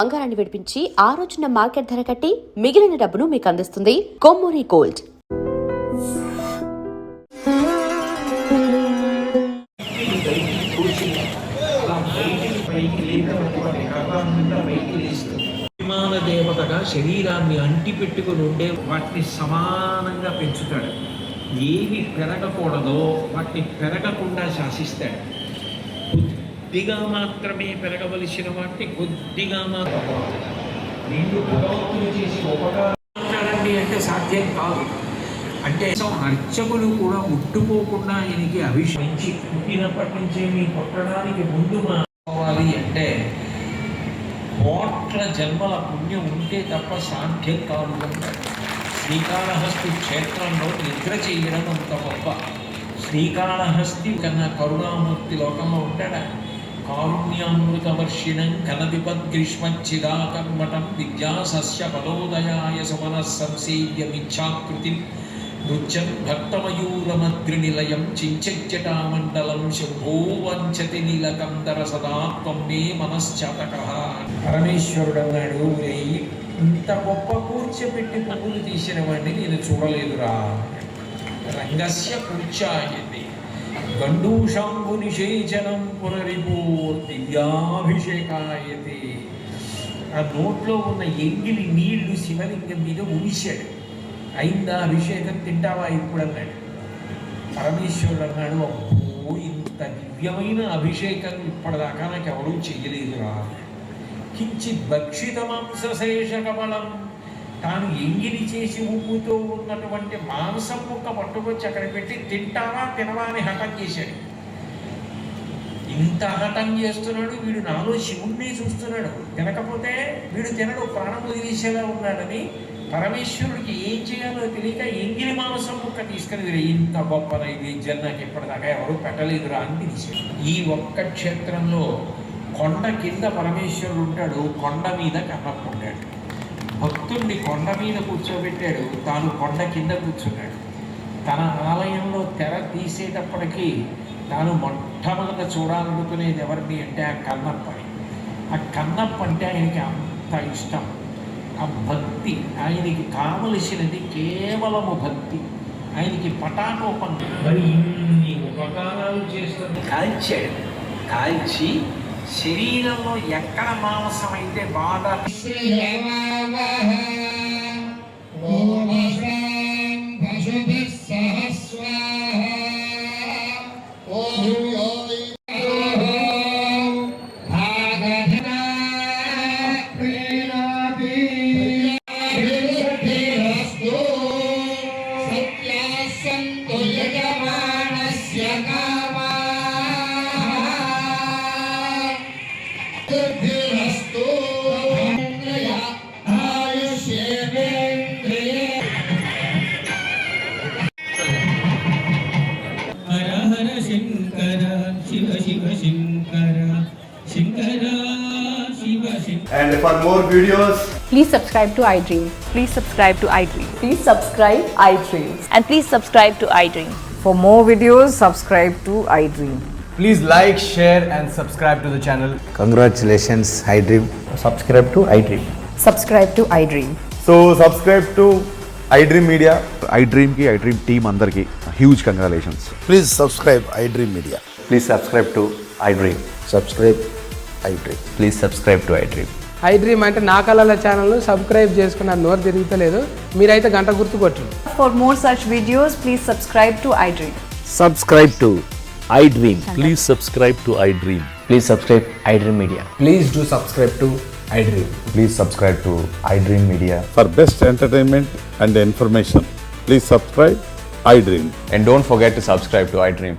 బంగారాన్ని విడిపించి ఆ రోజున మార్కెట్ ధర కట్టి మిగిలిన డబ్బును మీకు అందిస్తుంది కొమ్మూరి గోల్డ్. విమాన దేవతగా శరీరాన్ని అంటిపెట్టుకుని ఉండే వాటిని సమానంగా పెంచుతాడు. ఏవి పెరగకూడదో వాటిని పెరగకుండా శాసిస్తాడు. కొద్దిగా మాత్రమే పెరగవలసిన వాటిని కొద్దిగా చేసి ఉపకారండి అంటే సాధ్యం కాదు. అంటే అర్చకులు కూడా ముట్టుకోకుండా ఆయనకి అభిషేకించి పుట్టినప్పటి నుంచే మీ పుట్టడానికి ముందు మావాలి అంటే కోట్ల జన్మల పుణ్యం ఉంటే తప్ప సాధ్యం కాదు అంటారు. శ్రీకాళహస్తి క్షేత్రంలో నిద్ర చేయడం అంత గొప్ప. శ్రీకాళహస్తి కన్నా కరుణామూర్తి లోకంలో ఉంటాడా? కారుణ్యామృతవర్షిణం కనవిపద్గ్రీష్మచ్చిదాకర్మటం విద్యాసస్య పదోదయాయ సుమన సంసేవ్యమిచ్ఛాకృతిం నృత్యం భక్తమయూరమద్రినిలయం చించజ్జటామండలం శంభో వంచతి నీలకందర సదా త్వం మే మనశ్చాతకః. పరమేశ్వరుడు అన్నాడు, ఇంత గొప్ప కూర్చోబెట్టి పువ్వులు తీసిన వాడిని నేను చూడలేదురా. రంగస్య కూర్చాయతి గండూషాంబు నిషేచనం పునరిపూర్ దివ్యాభిషేకాయతి. ఆ నోట్లో ఉన్న ఎంగిలి నీళ్లు శివలింగం మీద ఉడిశాడు. అయిందా అభిషేకం, తింటావా ఇప్పుడు అన్నాడు. పరమేశ్వరుడు అన్నాడు, అబ్బో ఇంత దివ్యమైన అభిషేకం ఇప్పటిదాకా నాకు ఎవరూ చెయ్యలేదురా. కించిత్ భక్షిత మాంసశేష కమలం, తాను ఎంగిలి చేసి ఉప్పుతో ఉన్నటువంటి మాంసం ముక్క పట్టుకొచ్చి అక్కడ పెట్టి తింటావా తినవా అని హఠం చేశాడు. ఇంత హఠం చేస్తున్నాడు వీడు, నాలో శివుణ్ణి చూస్తున్నాడు. తినకపోతే వీడు తినడు, ప్రాణం వదిలేసేలా ఉన్నాడని పరమేశ్వరుడికి ఏం చేయాలో తెలియక ఎంగిలి మాంసం ముక్క తీసుకుని ఇంత గొప్ప నైవేద్యం నాకు ఇప్పటిదాకా ఎవరు పెట్టలేదురా అని తీశాడు. ఈ ఒక్క క్షేత్రంలో కొండ కింద పరమేశ్వరుడు ఉంటాడు, కొండ మీద కన్నప్ప ఉంటాడు. భక్తుడిని కొండ మీద కూర్చోబెట్టాడు, తాను కొండ కింద కూర్చున్నాడు. తన ఆలయంలో తెర తీసేటప్పటికీ తాను మొట్టమొదట చూడాలనుకునేది ఎవరిని అంటే ఆ కన్నప్పని. ఆ కన్నప్ప అంటే ఆయనకి అంత ఇష్టం. ఆ భక్తి ఆయనకి కావలసినది కేవలము భక్తి. ఆయనకి పటాటోపం. మరి ఇన్ని ఉపకారాలు చేస్తుంది. కాల్చి శరీరంలో ఎక్కడ మాంసం అయితే బాగా And for more videos, please subscribe to iDream. Please subscribe to iDream. Please subscribe iDream. And please subscribe to iDream. For more videos, subscribe to iDream. please like, share and subscribe to the channel. Congratulations, iDream. Subscribe to iDream. Subscribe to iDream. So subscribe to iDream Media. iDream ki iDream team andarki huge congratulations. Please subscribe iDream Media. Please subscribe to iDream. Subscribe iDream. Please subscribe to iDream. iDream అంటే నా కళల channel subscribe చేసుకున్న నోరు తిరుగుతలేదు, మీరైతే గంట గుర్తు కొట్టండి. For more such videos, please subscribe to iDream. Subscribe to iDream. Please subscribe to iDream. Please subscribe iDream Media. Please do subscribe to iDream. Please subscribe to iDream Media. For best entertainment and information, please subscribe iDream. And don't forget to subscribe to iDream.